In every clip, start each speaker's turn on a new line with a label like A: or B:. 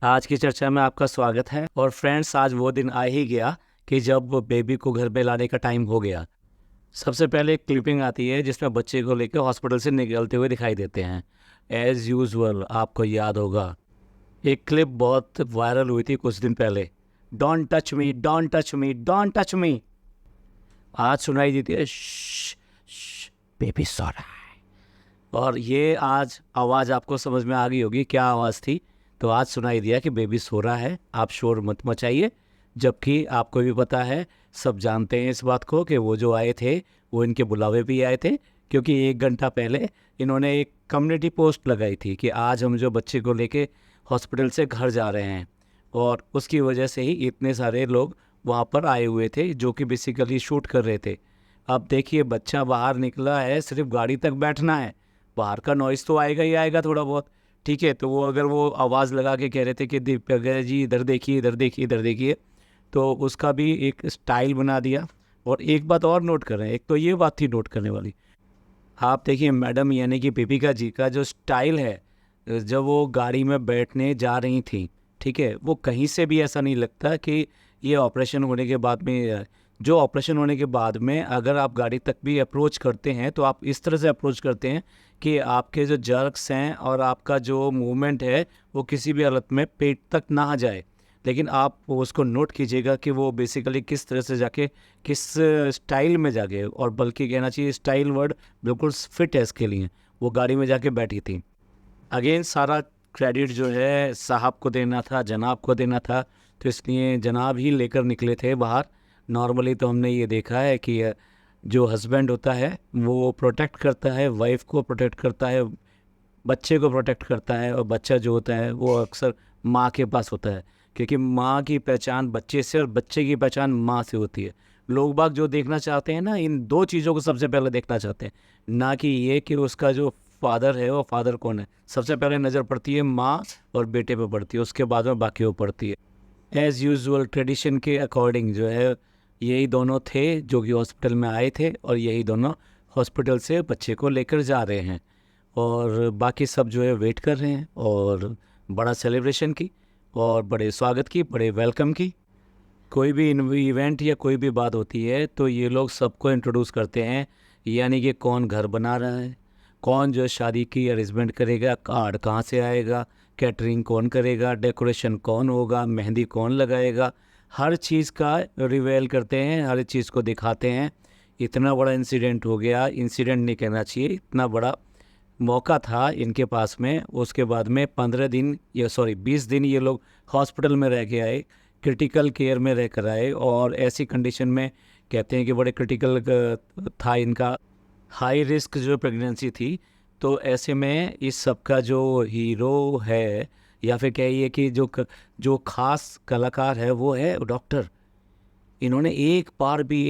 A: आज की चर्चा में आपका स्वागत है। और फ्रेंड्स, आज वो दिन आ ही गया कि जब वो बेबी को घर पे लाने का टाइम हो गया। सबसे पहले एक क्लिपिंग आती है जिसमें बच्चे को लेकर हॉस्पिटल से निकलते हुए दिखाई देते हैं। एज यूजुअल आपको याद होगा, एक क्लिप बहुत वायरल हुई थी कुछ दिन पहले। Don't touch me, don't touch me, don't touch me. आज सुनाई देती है बेबी सो रहा है। और ये आज आवाज़ आपको समझ में आ गई होगी क्या आवाज़ थी। तो आज सुनाई दिया कि बेबी सो रहा है, आप शोर मत मचाइए। जबकि आपको भी पता है, सब जानते हैं इस बात को कि वो जो आए थे वो इनके बुलावे भी आए थे। क्योंकि 1 घंटा पहले इन्होंने एक कम्युनिटी पोस्ट लगाई थी कि आज हम जो बच्चे को लेके हॉस्पिटल से घर जा रहे हैं। और उसकी वजह से ही इतने सारे लोग वहाँ पर आए हुए थे जो कि बेसिकली शूट कर रहे थे। अब देखिए, बच्चा बाहर निकला है, सिर्फ गाड़ी तक बैठना है, बाहर का नॉइज़ तो आएगा ही आएगा थोड़ा बहुत। ठीक है, तो वो अगर वो आवाज़ लगा के कह रहे थे कि दीपक जी इधर देखिए, इधर देखिए, इधर देखिए, तो उसका भी एक स्टाइल बना दिया। और एक बात और नोट करें, एक तो ये बात थी नोट करने वाली। आप देखिए, मैडम यानी कि दीपिका जी का जो स्टाइल है, जब वो गाड़ी में बैठने जा रही थी, ठीक है, वो कहीं से भी ऐसा नहीं लगता कि ये ऑपरेशन होने के बाद में, जो ऑपरेशन होने के बाद में अगर आप गाड़ी तक भी अप्रोच करते हैं तो आप इस तरह से अप्रोच करते हैं कि आपके जो जर्क्स हैं और आपका जो मूवमेंट है वो किसी भी हालत में पेट तक ना जाए। लेकिन आप उसको नोट कीजिएगा कि वो बेसिकली किस तरह से जाके किस स्टाइल में जाके, और बल्कि कहना चाहिए स्टाइल वर्ड बिल्कुल फिट है इसके लिए, वो गाड़ी में जाके बैठी थी। अगेन सारा क्रेडिट जो है साहब को देना था, जनाब को देना था, तो इसलिए जनाब ही लेकर निकले थे बाहर। नॉर्मली तो हमने ये देखा है कि जो हस्बैंड होता है वो प्रोटेक्ट करता है, वाइफ को प्रोटेक्ट करता है, बच्चे को प्रोटेक्ट करता है, और बच्चा जो होता है वो अक्सर माँ के पास होता है। क्योंकि माँ की पहचान बच्चे से और बच्चे की पहचान माँ से होती है। लोग बाग जो देखना चाहते हैं ना, इन दो चीज़ों को सबसे पहले देखना चाहते हैं, ना कि ये कि उसका जो फादर है वो फादर कौन है। सबसे पहले नज़र पड़ती है माँ और बेटे पे पड़ती है, उसके बाद में बाकी वो पड़ती है। एज़ यूजुअल ट्रेडिशन के अकॉर्डिंग जो है, यही दोनों थे जो कि हॉस्पिटल में आए थे, और यही दोनों हॉस्पिटल से बच्चे को लेकर जा रहे हैं। और बाकी सब जो है वेट कर रहे हैं, और बड़ा सेलिब्रेशन की, और बड़े स्वागत की, बड़े वेलकम की। कोई भी इवेंट या कोई भी बात होती है तो ये लोग सबको इंट्रोड्यूस करते हैं। यानी कि कौन घर बना रहा है, कौन जो शादी की अरेंजमेंट करेगा, कार्ड कहाँ से आएगा, कैटरिंग कौन करेगा, डेकोरेशन कौन होगा, मेहंदी कौन लगाएगा, हर चीज़ का रिवेल करते हैं, हर चीज़ को दिखाते हैं। इतना बड़ा इंसिडेंट हो गया, इंसिडेंट नहीं कहना चाहिए, इतना बड़ा मौका था इनके पास में। उसके बाद में 15 दिन या 20 दिन ये लोग हॉस्पिटल में रह के आए, क्रिटिकल केयर में रह कर आए, और ऐसी कंडीशन में कहते हैं कि बड़े क्रिटिकल था इनका, हाई रिस्क जो प्रेगनेंसी थी। तो ऐसे में इस सब का जो हीरो है, या फिर कहिए कि जो खास कलाकार है वो है डॉक्टर। इन्होंने एक बार भी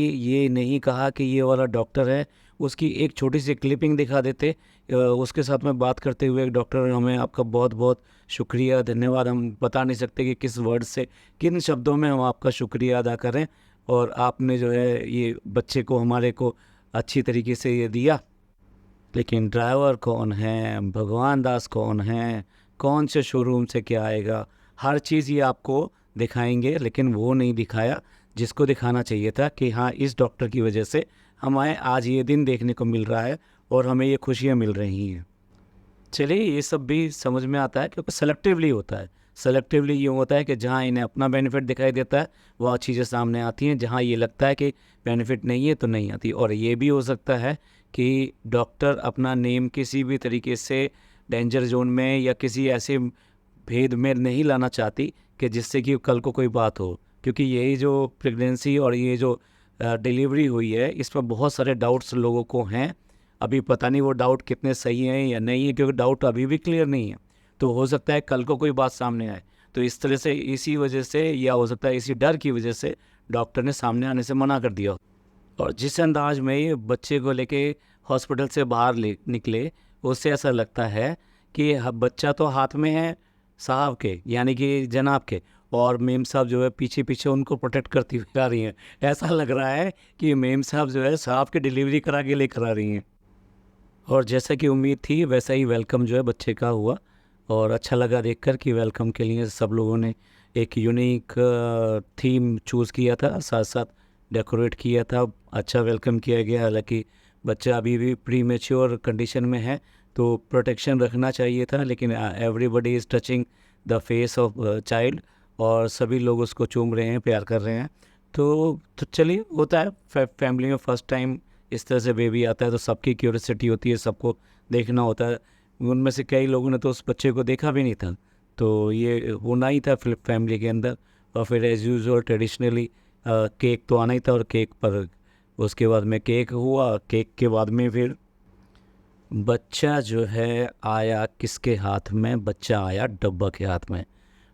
A: ये नहीं कहा कि ये वाला डॉक्टर है। उसकी एक छोटी सी क्लिपिंग दिखा देते, उसके साथ में बात करते हुए, डॉक्टर हमें आपका बहुत बहुत शुक्रिया, धन्यवाद, हम बता नहीं सकते कि किस वर्ड से, किन शब्दों में हम आपका शुक्रिया अदा करें। और आपने जो है ये बच्चे को हमारे को अच्छी तरीके से ये दिया। लेकिन ड्राइवर कौन है, भगवान दास कौन है, कौन से शोरूम से क्या आएगा, हर चीज़ ये आपको दिखाएंगे। लेकिन वो नहीं दिखाया जिसको दिखाना चाहिए था कि हाँ, इस डॉक्टर की वजह से हमें आज ये दिन देखने को मिल रहा है और हमें ये खुशियाँ मिल रही हैं। चलिए, ये सब भी समझ में आता है क्योंकि सेलेक्टिवली होता है। सेलेक्टिवली ये होता है कि जहाँ इन्हें अपना बेनिफिट दिखाई देता है वह चीज़ें सामने आती हैं, जहाँ ये लगता है कि बेनिफिट नहीं है तो नहीं आती। और ये भी हो सकता है कि डॉक्टर अपना नेम किसी भी तरीके से डेंजर जोन में या किसी ऐसे भेद में नहीं लाना चाहती कि जिससे कि कल को कोई बात हो। क्योंकि यही जो प्रेगनेंसी और ये जो डिलीवरी हुई है, इस पर बहुत सारे डाउट्स लोगों को हैं। अभी पता नहीं वो डाउट कितने सही हैं या नहीं है, क्योंकि डाउट अभी भी क्लियर नहीं है। तो हो सकता है कल को कोई बात सामने आए, तो इस तरह से, इसी वजह से, या हो सकता है इसी डर की वजह से डॉक्टर ने सामने आने से मना कर दिया। और जिस अंदाज में ये बच्चे को लेके हॉस्पिटल से बाहर ले निकले, उससे ऐसा लगता है कि बच्चा तो हाथ में है साहब के, यानी कि जनाब के, और मेम साहब जो है पीछे पीछे उनको प्रोटेक्ट करती हुई आ रही हैं। ऐसा लग रहा है कि मेम साहब जो है साहब की डिलीवरी करा के लेकर आ रही हैं। और जैसा कि उम्मीद थी वैसा ही वेलकम जो है बच्चे का हुआ। और अच्छा लगा देखकर कि वेलकम के लिए सब लोगों ने एक यूनिक थीम चूज़ किया था, साथ साथ डेकोरेट किया था, अच्छा वेलकम किया गया। हालांकि बच्चा अभी भी प्री मेच्योर कंडीशन में है तो प्रोटेक्शन रखना चाहिए था, लेकिन everybody is touching the face of child और सभी लोग उसको चूम रहे हैं, प्यार कर रहे हैं। तो चलिए, होता है फैमिली में फर्स्ट टाइम इस तरह से बेबी आता है तो सबकी क्यूरियोसिटी होती है, सबको देखना होता है। उनमें से कई लोगों ने तो उस बच्चे को देखा भी नहीं था, तो ये होना ही था फैमिली के अंदर। और फिर एज यूजुअल ट्रेडिशनली केक तो आना ही था, और केक पर उसके बाद में केक हुआ, केक के बाद में फिर बच्चा जो है आया किसके हाथ में, बच्चा आया डब्बा के हाथ में।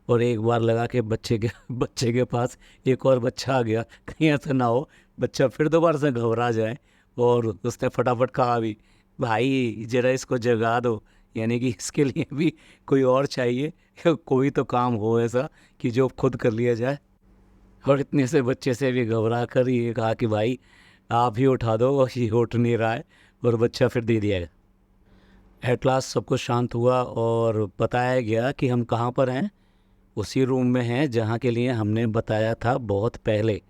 A: और एक बार लगा कि बच्चे के पास एक और बच्चा आ गया, कहीं ऐसा ना हो बच्चा फिर दोबारा से घबरा जाए। और उसने फटाफट कहा भी, भाई जरा इसको जगा दो, यानी कि इसके लिए भी कोई और चाहिए, कोई तो काम हो ऐसा कि जो खुद कर लिया जाए। और इतने से बच्चे से भी घबरा कर ये कहा कि भाई आप ही उठा दो, और ये उठ नहीं रहा है, और बच्चा फिर दे दिया गया। एट लास्ट सब कुछ शांत हुआ और बताया गया कि हम कहाँ पर हैं। उसी रूम में हैं जहाँ के लिए हमने बताया था बहुत पहले।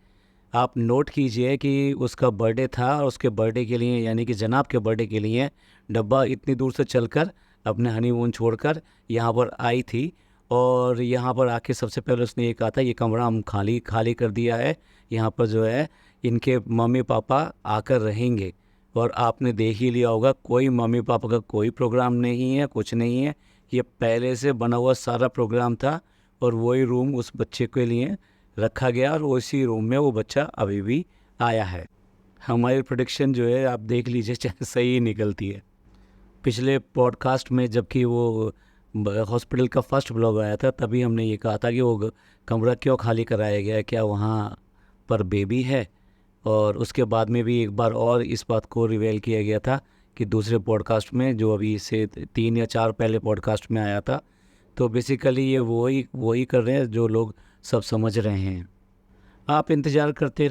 A: आप नोट कीजिए कि उसका बर्थडे था, और उसके बर्थडे के लिए यानी कि जनाब के बर्थडे के लिए डब्बा इतनी दूर से चलकर अपने हनीमून छोड़कर यहाँ पर आई थी। और यहाँ पर आके सबसे पहले उसने ये कहा था, ये कमरा हम खाली खाली कर दिया है, यहाँ पर जो है इनके मम्मी पापा आकर रहेंगे। और आपने देख ही लिया होगा, कोई मम्मी पापा का कोई प्रोग्राम नहीं है, कुछ नहीं है, ये पहले से बना हुआ सारा प्रोग्राम था। और वही रूम उस बच्चे के लिए रखा गया, और उसी रूम में वो बच्चा अभी भी आया है। हमारी प्रोडिक्शन जो है आप देख लीजिए, चाहे सही निकलती है। पिछले पॉडकास्ट में जबकि वो हॉस्पिटल का फर्स्ट ब्लॉग आया था, तभी हमने ये कहा था कि वो कमरा क्यों खाली कराया गया है, क्या वहाँ पर बेबी है। और उसके बाद में भी एक बार और इस बात को रिवेल किया गया था कि दूसरे पॉडकास्ट में, जो अभी से 3 या 4 पहले पॉडकास्ट में आया था। तो बेसिकली ये वही कर रहे हैं जो लोग सब समझ रहे हैं। आप इंतज़ार करते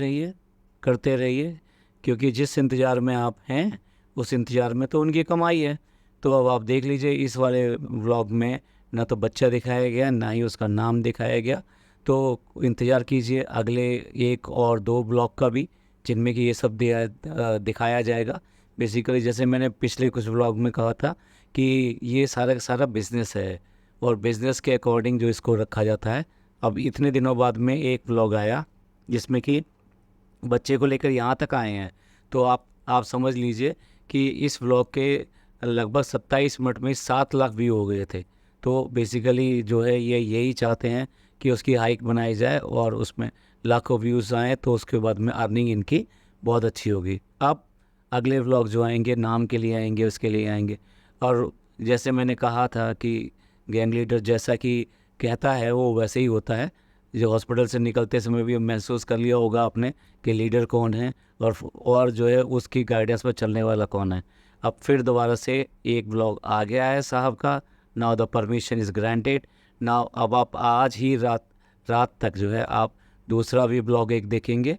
A: रहिए, क्योंकि जिस इंतज़ार में आप हैं उस इंतज़ार में तो उनकी कमाई है। तो अब आप देख लीजिए, इस वाले व्लॉग में ना तो बच्चा दिखाया गया, ना ही उसका नाम दिखाया गया। तो इंतज़ार कीजिए अगले 1 और 2 ब्लॉग का भी, जिनमें कि ये सब दिखाया जाएगा। बेसिकली जैसे मैंने पिछले कुछ व्लॉग में कहा था कि ये सारा का सारा बिज़नेस है, और बिज़नेस के अकॉर्डिंग जो इसको रखा जाता है। अब इतने दिनों बाद में एक व्लॉग आया जिसमें कि बच्चे को लेकर यहाँ तक आए हैं, तो आप समझ लीजिए कि इस व्लॉग के लगभग 27 मिनट में 7 लाख व्यू हो गए थे। तो बेसिकली जो है ये यही चाहते हैं कि उसकी हाइक बनाई जाए और उसमें लाखों व्यूज़ आएँ, तो उसके बाद में अर्निंग इनकी बहुत अच्छी होगी। अब अगले व्लॉग जो आएंगे नाम के लिए आएंगे, उसके लिए आएंगे। और जैसे मैंने कहा था कि गैंग लीडर जैसा कि कहता है वो वैसे ही होता है। जो हॉस्पिटल से निकलते समय भी महसूस कर लिया होगा आपने कि लीडर कौन है, और जो है उसकी गाइडेंस पर चलने वाला कौन है। अब फिर दोबारा से एक ब्लॉग आ गया है साहब का। Now the permission is granted. Now अब आप आज ही रात तक जो है आप दूसरा भी ब्लॉग एक देखेंगे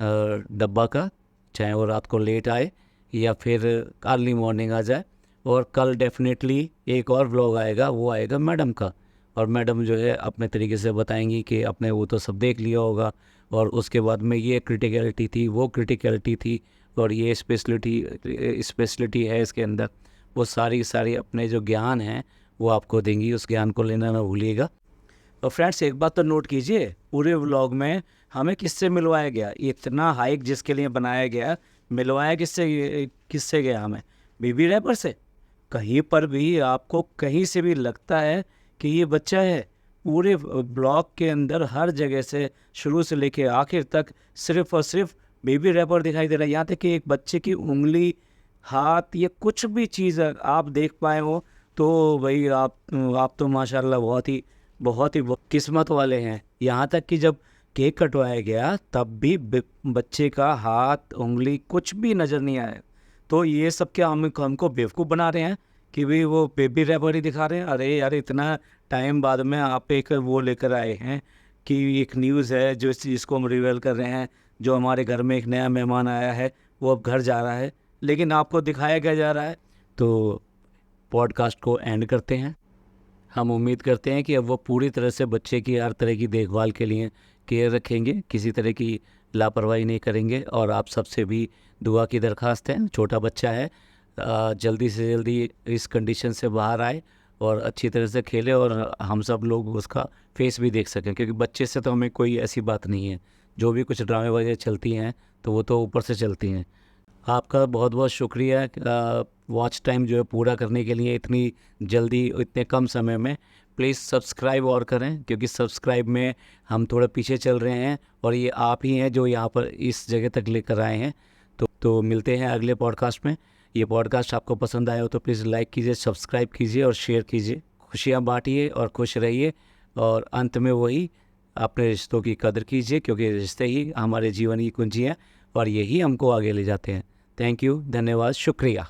A: डब्बा का, चाहे वो रात को लेट आए या फिर अर्ली मॉर्निंग आ जाए। और कल डेफिनेटली एक और ब्लॉग आएगा, वो आएगा मैडम का। और मैडम जो है अपने तरीके से बताएंगी कि अपने वो तो सब देख लिया होगा, और उसके बाद में ये क्रिटिकलिटी थी, वो क्रिटिकलिटी थी, और ये स्पेशलिटी है इसके अंदर। वो सारी अपने जो ज्ञान हैं वो आपको देंगी, उस ज्ञान को लेना ना भूलिएगा। और फ्रेंड्स एक बात तो नोट कीजिए, पूरे व्लॉग में हमें किससे मिलवाया गया, इतना हाइक जिसके लिए बनाया गया, मिलवाया किससे गया हमें? बेबी रैपर से। कहीं पर भी आपको कहीं से भी लगता है कि ये बच्चा है, पूरे ब्लॉग के अंदर हर जगह से शुरू से लेके आखिर तक सिर्फ और सिर्फ बेबी रैपर दिखाई दे रहा है। यहाँ तक कि एक बच्चे की उंगली, हाथ, ये कुछ भी चीज़ आप देख पाए हो तो भाई आप तो माशाल्लाह बहुत ही किस्मत वाले हैं। यहाँ तक कि जब केक कटवाया गया तब भी बच्चे का हाथ, उंगली कुछ भी नज़र नहीं आया। तो ये सब क्या हमको बेवकूफ़ बना रहे हैं कि भाई वो बेबी रैपर ही दिखा रहे हैं? अरे यार, इतना टाइम बाद में आप एक वो लेकर आए हैं कि एक न्यूज़ है जो इस चीज़ को हम रिवील कर रहे हैं, जो हमारे घर में एक नया मेहमान आया है, वो अब घर जा रहा है, लेकिन आपको दिखाया क्या जा रहा है? तो पॉडकास्ट को एंड करते हैं। हम उम्मीद करते हैं कि अब वो पूरी तरह से बच्चे की हर तरह की देखभाल के लिए केयर रखेंगे, किसी तरह की लापरवाही नहीं करेंगे। और आप सबसे भी दुआ की दरख्वास्त है, छोटा बच्चा है, जल्दी से जल्दी इस कंडीशन से बाहर आए और अच्छी तरह से खेले और हम सब लोग उसका फेस भी देख सकें, क्योंकि बच्चे से तो हमें कोई ऐसी बात नहीं है। जो भी कुछ ड्रामे वगैरह चलती हैं तो वो तो ऊपर से चलती हैं। आपका बहुत बहुत शुक्रिया वॉच टाइम जो है पूरा करने के लिए इतनी जल्दी, इतने कम समय में। प्लीज़ सब्सक्राइब और करें, क्योंकि सब्सक्राइब में हम थोड़ा पीछे चल रहे हैं और ये आप ही हैं जो यहाँ पर इस जगह तक लेकर आए हैं। तो मिलते हैं अगले पॉडकास्ट में। ये पॉडकास्ट आपको पसंद आया हो तो प्लीज़ लाइक कीजिए, सब्सक्राइब कीजिए और शेयर कीजिए। खुशियाँ बांटिए और खुश रहिए। और अंत में वही, अपने रिश्तों की कदर कीजिए, क्योंकि रिश्ते ही हमारे जीवन की कुंजी हैं और यही हमको आगे ले जाते हैं। थैंक यू, धन्यवाद, शुक्रिया।